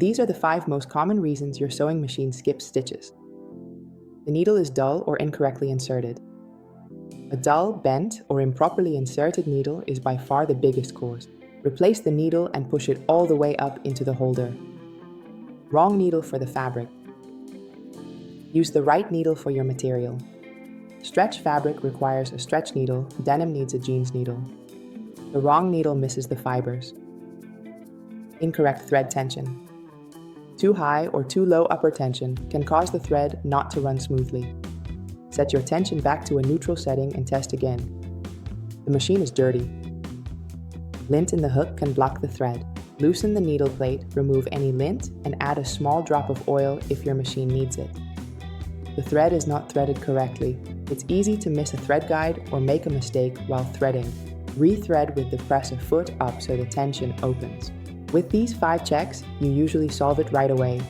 These are the 5 most common reasons your sewing machine skips stitches. The needle is dull or incorrectly inserted. A dull, bent, or improperly inserted needle is by far the biggest cause. Replace the needle and push it all the way up into the holder. Wrong needle for the fabric. Use the right needle for your material. Stretch fabric requires a stretch needle, denim needs a jeans needle. The wrong needle misses the fibers. Incorrect thread tension. Too high or too low upper tension can cause the thread not to run smoothly. Set your tension back to a neutral setting and test again. The machine is dirty. Lint in the hook can block the thread. Loosen the needle plate, remove any lint, and add a small drop of oil if your machine needs it. The thread is not threaded correctly. It's easy to miss a thread guide or make a mistake while threading. Rethread with the presser foot up so the tension opens. With these 5 checks, you usually solve it right away.